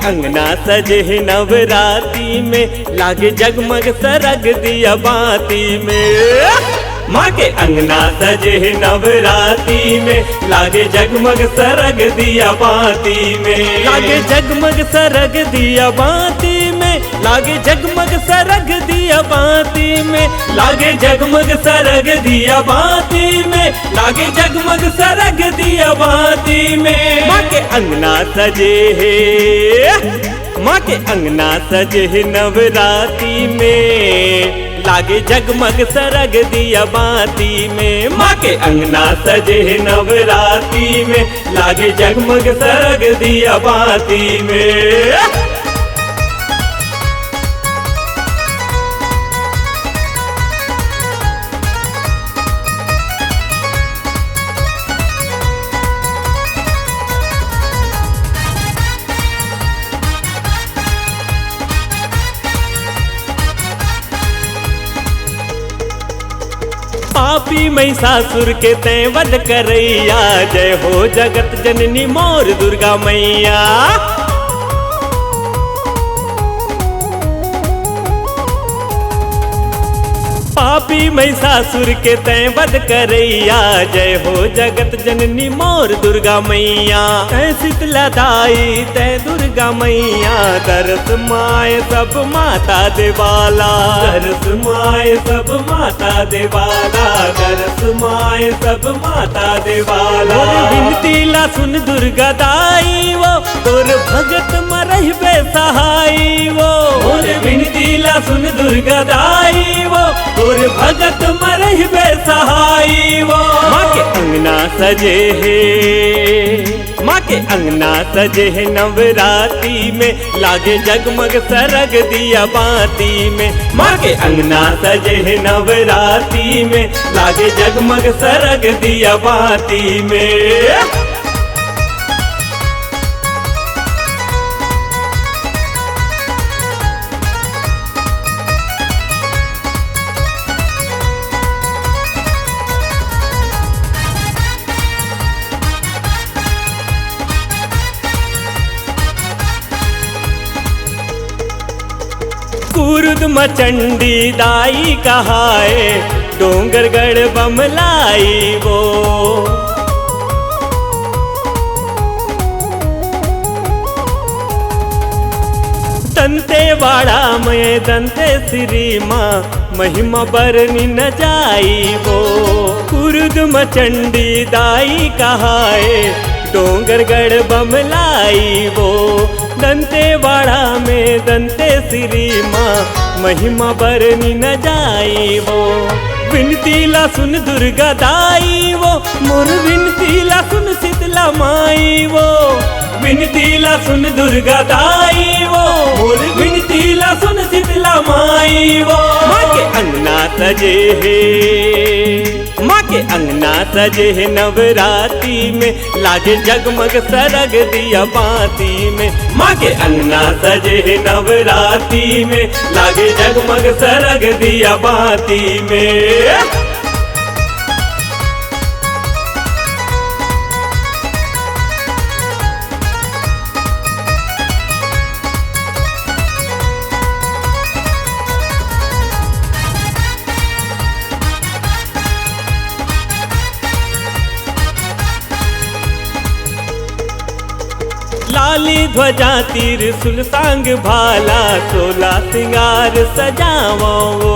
अंगना सजे है नवराती में, लागे जगमग सरग दिया बाती में। माँ के अंगना सजे है नवराती में, लागे जगमग सरग दिया बाती में, लागे जगमग सरग दिया बाती में, लागे जगमग सरग दिया बाती में, लागे जगमग सरग दिया बाती में, लागे जगमग सरग दिया बाती में। माँ के अंगना सजे है, माँ के अंगना सजे है नवराती में, लागे जगमग सरग दिया बाती में। माँ के अंगना सजे है नवराती में, लागे जगमग सरग दिया बाती में। पापी महिषासुर के तय वध करैया, जय हो जगत जननी मोर दुर्गा मैया। पापी महिषासुर के तय वध करैया, जय हो जगत जननी मोर दुर्गा मैया। तय शीतला दाई तय दुर्गा मैया, दरस माय सब माता देवाला, दरस माय सब माता देवाला, दरस माय सब माता देवाला। विनती ला सुन दुर्गा दाई वो, तोर भगत मरहि बे सहाई वो। विनती ला सुन दुर्गा दाई वो, तोर भगत मरहि बे सहाई वो। माँ के अंगना सजे है, माँ के अंगना सजे है नवराती में, लागे जगमग सरग दिया बाती में। माँ के अंगना सजे है नवराती में, लागे जगमग सरग दिया बाती में। कुरुद मचंडी दाई कहाए, डोंगरगढ़ बमलाई वो। दंतेवाड़ा में दंते श्री माँ, महिमा बरनी न जाई वो। कुरुद मचंडी दाई कहाए, डोंगरगढ़ बमलाई वो। दंतेवाड़ा में दंते श्री माँ, महिमा बरनी न जाई वो। विनती ला सुन दुर्गा दाई वो, मोर विनती ला सुन शीतला माई वो। विनती ला सुन दुर्गा दाई वो, मोर विनती ला सुन शीतला माई वो। माँ के अंगना सजे है, माँ के अंगना सजे है नवराती में, लागे जगमग सरग दिया बाती में। माँ के अंगना सजे है नवराती में, लागे जगमग सरग दिया बाती में। लाली ध्वजा तीर सुलसांग भाला, 16 सिंगार सजावो वो।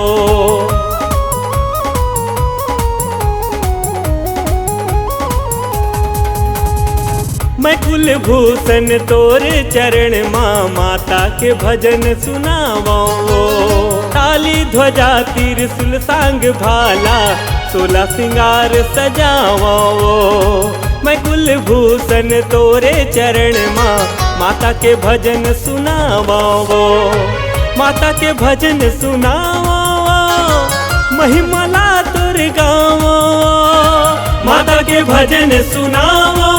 मैं कुलभूषण तोरे चरण माँ, माता के भजन सुनावो वो। लाली ध्वजा तीर सुलसांग भाला, 16 सिंगार सजावो वो। मैं कुलभूषण तोरे चरण माँ, माता के भजन सुनावो वो। माता के भजन सुनावो, महिमला तोर गावो। माता के भजन सुनावो,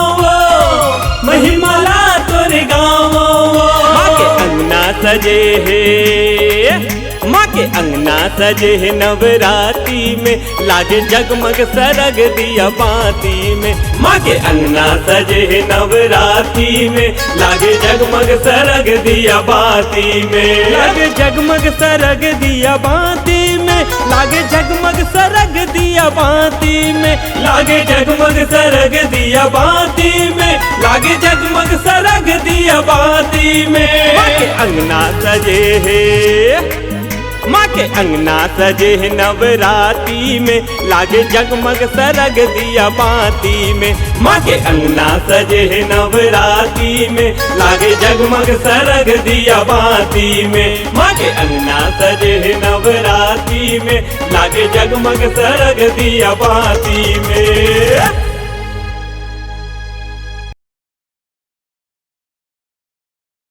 महिमला तोर गावो। माँ के अंगना सजे है, माँ के अंगना सजे है नवरात्रि में, लागे जगमग सरग दिया बाती में। माँ के अंगना सजे है नवरात्रि में, लागे जगमग सरग दिया बाती में। लागे जगमग सरग दिया बाती में, लागे जगमग सरग दिया बाती में, लागे जगमग सरग दिया बाती में, लागे जगमग सरग दिया बाती में। माँ के अंगना सजे है, माँ के अंगना सजे है नवरात्रि में, लागे जगमग सरग दिया बाती में। माँ के अंगना सजे है नवरात्रि में, लागे जगमग सरग दिया बाती में। माँ के अंगना सजे है नवरात्रि में, लागे जगमग सरग दिया बाती में।